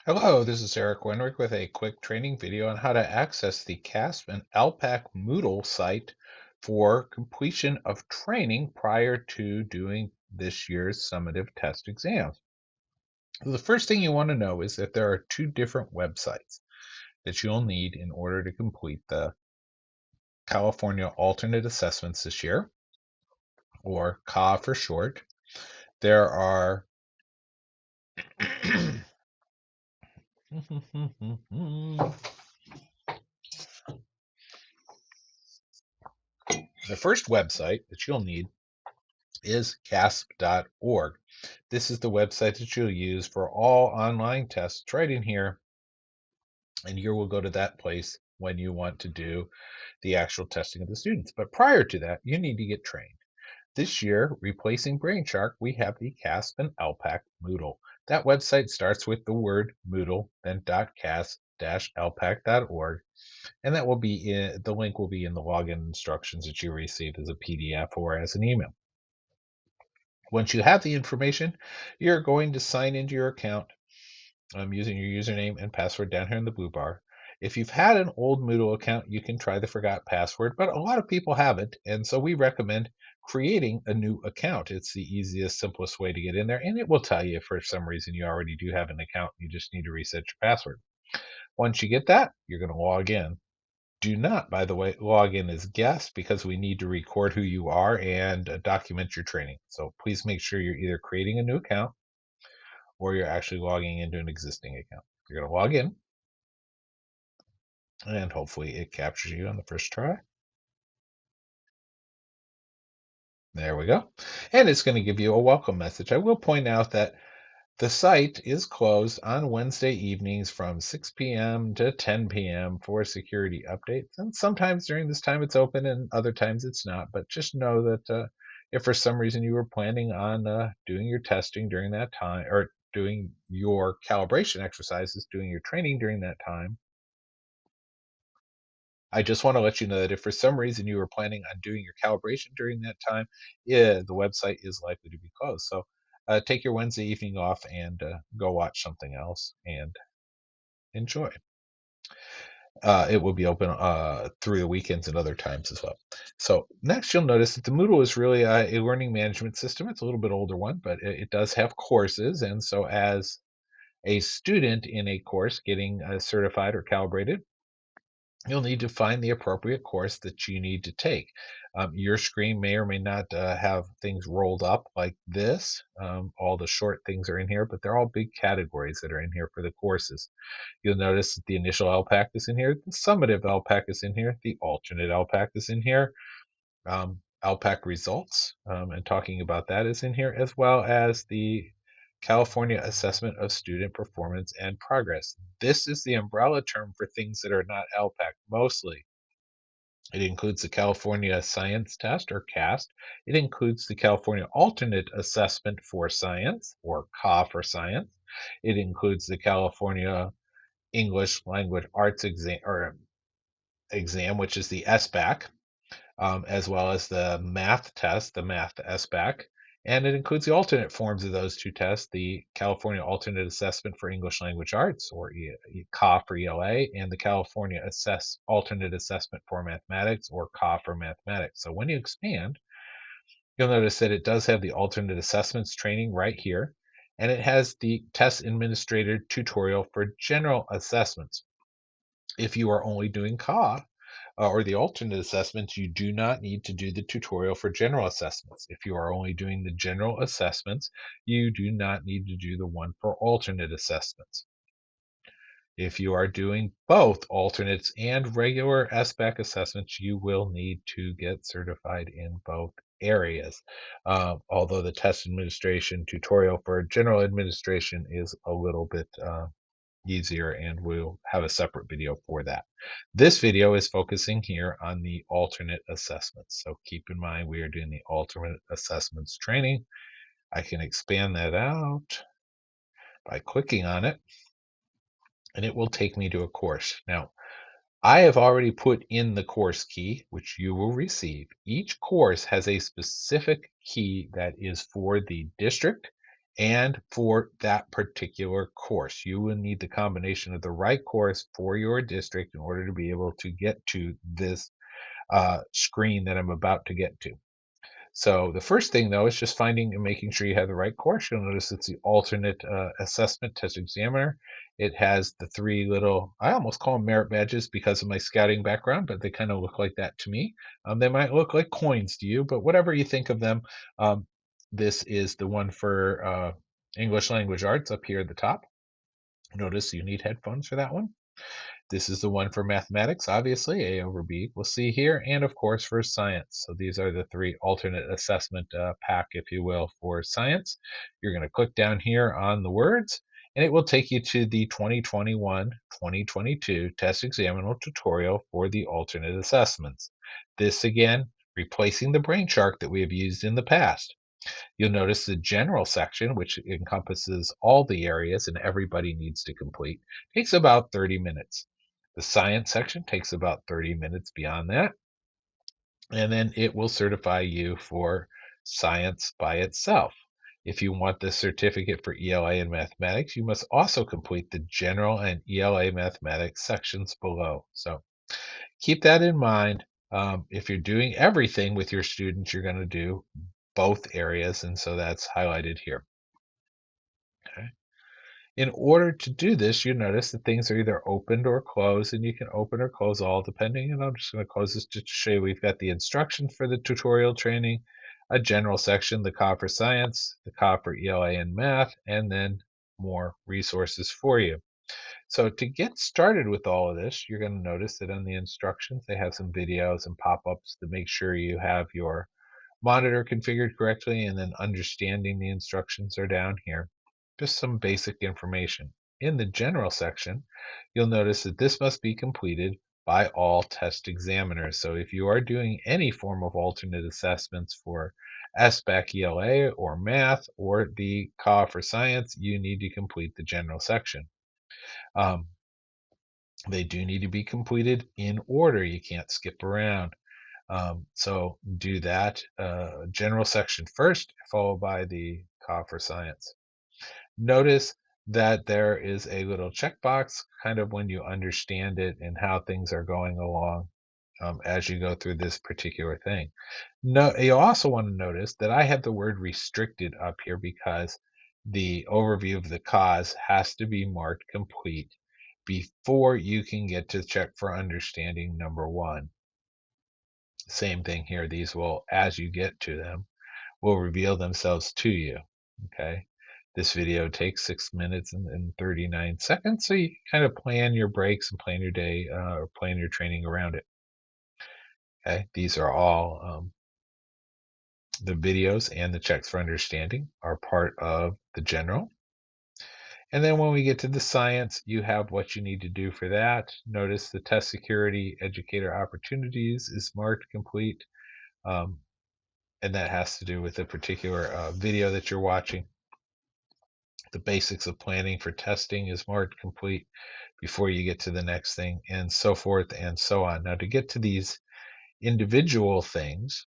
Hello, this is Eric Wenrick with a quick training video on how to access the CASP and LPAC Moodle site for completion of training prior to doing this year's summative test exams. So the first thing you want to know is that there are two different websites that you'll need in order to complete the California alternate assessments this year, or CA for short. There are the first website that you'll need is casp.org. This is the website that you'll use for all online tests. It's right in here, and here we'll go to that place when you want to do the actual testing of the students. But prior to that, you need to get trained. This year, replacing BrainShark, we have the CASP and LPAC Moodle. That website starts with the word Moodle, then .casp-lpac.org, and that will be the link will be in the login instructions that you received as a PDF or as an email. Once you have the information, you're going to sign into your account using your username and password down here in the blue bar. If you've had an old Moodle account, you can try the forgot password, but a lot of people haven't, and so we recommend creating a new account. It's the easiest, simplest way to get in there, and it will tell you if for some reason you already do have an account, you just need to reset your password. Once you get that, you're going to log in. Do not, by the way, log in as guest because we need to record who you are and document your training. So please make sure you're either creating a new account or you're actually logging into an existing account. You're going to log in and hopefully it captures you on the first try. There we go. And it's going to give you a welcome message. I will point out that the site is closed on Wednesday evenings from 6 p.m. to 10 p.m. for security updates. And sometimes during this time it's open and other times it's not. But just know that if for some reason you were planning on doing your testing during that time or doing your calibration exercises, doing your training during that time, I just want to let you know that if for some reason you were planning on doing your calibration during that time, yeah, the website is likely to be closed. So take your Wednesday evening off and go watch something else and enjoy. It will be open through the weekends and other times as well. So next, you'll notice that the Moodle is really a learning management system. It's a little bit older one, but it does have courses. And so as a student in a course getting certified or calibrated, you'll need to find the appropriate course that you need to take. Your screen may or may not have things rolled up like this. All the short things are in here, but they're all big categories that are in here for the courses. You'll notice that the initial LPAC is in here, the summative LPAC is in here, the alternate LPAC is in here, LPAC results, and talking about that is in here, as well as the California Assessment of Student Performance and Progress. This is the umbrella term for things that are not LPAC mostly. It includes the California Science Test, or CAST. It includes the California Alternate Assessment for Science, or CA for Science. It includes the California English Language Arts exam, which is the SBAC, as well as the math test, the math SBAC. And it includes the alternate forms of those two tests, the California Alternate Assessment for English Language Arts, or CA for ELA, and the California Alternate Assessment for Mathematics, or CA for Mathematics. So when you expand, you'll notice that it does have the alternate assessments training right here, and it has the test administrator tutorial for general assessments. If you are only doing CA, or the alternate assessments, you do not need to do the tutorial for general assessments. If you are only doing the general assessments, you do not need to do the one for alternate assessments. If you are doing both alternates and regular SBAC assessments, you will need to get certified in both areas. Although the test administration tutorial for general administration is a little bit easier, and we'll have a separate video for that. This video is focusing here on the alternate assessments. So keep in mind we are doing the alternate assessments training. I can expand that out by clicking on it, and it will take me to a course. Now, I have already put in the course key, which you will receive. Each course has a specific key that is for the district and for that particular course. You will need the combination of the right course for your district in order to be able to get to this screen that I'm about to get to. So the first thing, though, is just finding and making sure you have the right course. You'll notice it's the alternate assessment test examiner. It has the three little, I almost call them merit badges because of my scouting background, but they kind of look like that to me. They might look like coins to you, but whatever you think of them, um, this is the one for English language arts up here at the top. Notice you need headphones for that one. This is the one for mathematics, obviously, A over B, we'll see here, and of course for science. So these are the three alternate assessment pack, if you will, for science. You're going to click down here on the words, and it will take you to the 2021-2022 test examiner tutorial for the alternate assessments. This again, replacing the brain shark that we have used in the past. You'll notice the general section, which encompasses all the areas and everybody needs to complete, takes about 30 minutes. The science section takes about 30 minutes beyond that, and then it will certify you for science by itself. If you want the certificate for ELA and mathematics, you must also complete the general and ELA mathematics sections below. So keep that in mind. If you're doing everything with your students, you're going to do both areas, and so that's highlighted here. Okay. In order to do this, you notice that things are either opened or closed, and you can open or close all depending. And I'm just going to close this just to show you we've got the instructions for the tutorial training, a general section, the CA for science, the CA for ELA and math, and then more resources for you. So to get started with all of this, you're going to notice that on the instructions, they have some videos and pop-ups to make sure you have your monitor configured correctly, and then understanding the instructions are down here. Just some basic information. In the general section, you'll notice that this must be completed by all test examiners. So if you are doing any form of alternate assessments for SBAC ELA or math or the CA for science, you need to complete the general section. Um, they do need to be completed in order. You can't skip around. So do that general section first, followed by the CA for science. Notice that there is a little checkbox kind of when you understand it and how things are going along as you go through this particular thing. No, you also want to notice that I have the word restricted up here because the overview of the cause has to be marked complete before you can get to check for understanding number one. Same thing here. These will, as you get to them, will reveal themselves to you. Okay. This video takes 6 minutes and 39 seconds, so you can kind of plan your breaks and plan your day or plan your training around it. Okay. These are all the videos, and the checks for understanding are part of the general. And then when we get to the science, you have what you need to do for that. Notice the test security educator opportunities is marked complete. Um, and that has to do with the particular video that you're watching. The basics of planning for testing is marked complete before you get to the next thing, and so forth and so on. Now, to get to these individual things,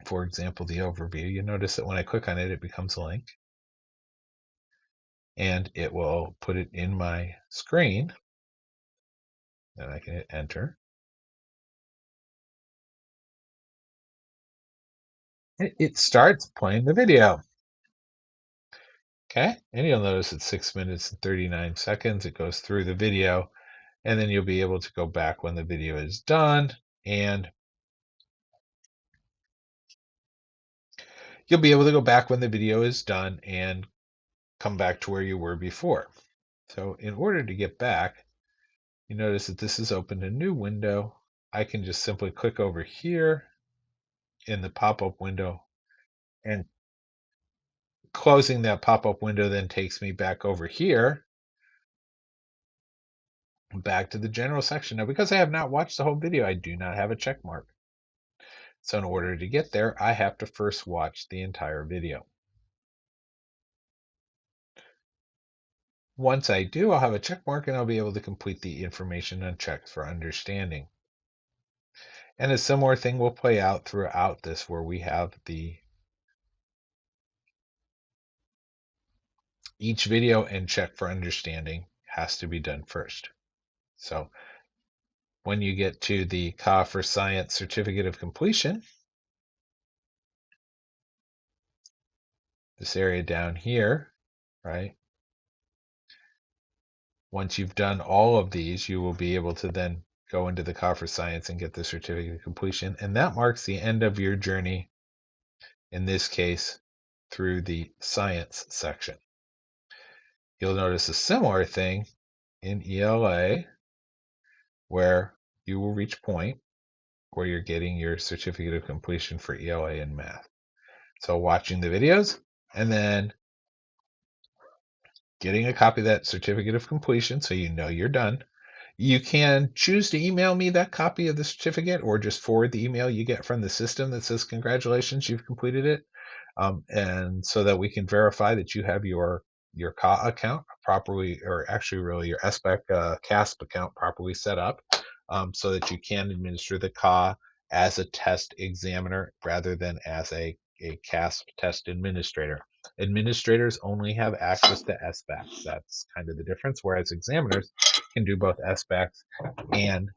for example, the overview, you notice that when I click on it, it becomes a link, and it will put it in my screen, and I can hit enter. It starts playing the video. Okay, and you'll notice it's 6 minutes and 39 seconds. It goes through the video, and then you'll be able to go back when the video is done, and you'll be able to go back when the video is done and come back to where you were before. So in order to get back, you notice that this has opened a new window. I can just simply click over here in the pop-up window, and closing that pop-up window then takes me back over here, back to the general section. Now, because I have not watched the whole video, I do not have a check mark. So in order to get there, I have to first watch the entire video. Once I do, I'll have a check mark and I'll be able to complete the information and checks for understanding. And a similar thing will play out throughout this, where we have the Each video and check for understanding has to be done first. So when you get to the CAA for Science Certificate of Completion, this area down here, right? Once you've done all of these, you will be able to then go into the CAA for Science and get the certificate of completion. And that marks the end of your journey, in this case, through the science section. You'll notice a similar thing in ELA, where you will reach a point where you're getting your certificate of completion for ELA and math. So watching the videos and then getting a copy of that certificate of completion so you know you're done. You can choose to email me that copy of the certificate or just forward the email you get from the system that says, congratulations, you've completed it. And so that we can verify that you have your CA account properly, or actually really your SBAC CASP account properly set up, so that you can administer the CA as a test examiner rather than as a CASP test administrator. Administrators only have access to SBACs. That's kind of the difference, whereas examiners can do both SBACs and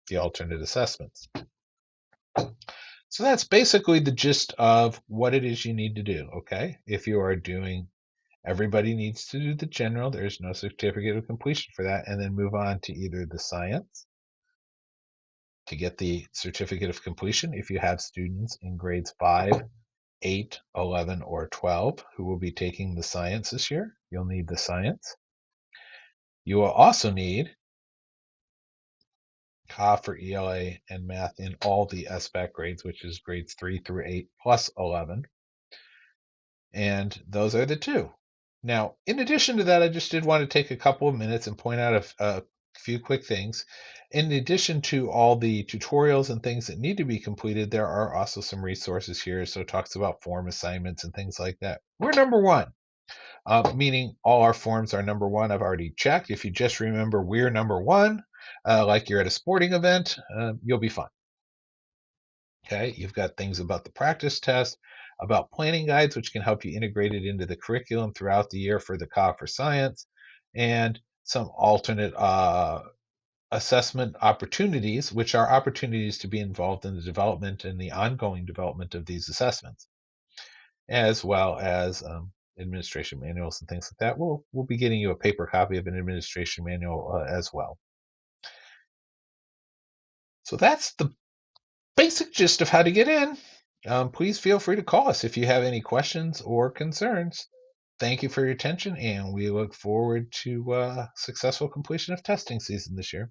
the alternate assessments. So that's basically the gist of what it is you need to do, okay? If you are doing, everybody needs to do the general, there's no certificate of completion for that, and then move on to either the science to get the certificate of completion if you have students in grades 5, 8, 11, or 12 who will be taking the science this year. You'll need the science. You will also need CA for ELA and math in all the SBAC grades, which is grades 3 through 8 plus 11. And those are the two. Now, in addition to that, I just did want to take a couple of minutes and point out a few quick things. In addition to all the tutorials and things that need to be completed, there are also some resources here. So it talks about form assignments and things like that. We're number one, meaning all our forms are number one. I've already checked. If you just remember we're number one, like you're at a sporting event, you'll be fine. Okay, you've got things about the practice test, about planning guides, which can help you integrate it into the curriculum throughout the year for the CA for Science, and some alternate assessment opportunities, which are opportunities to be involved in the development and the ongoing development of these assessments, as well as administration manuals and things like that. We'll be getting you a paper copy of an administration manual as well. So that's the basic gist of how to get in. Please feel free to call us if you have any questions or concerns. Thank you for your attention, and we look forward to successful completion of testing season this year.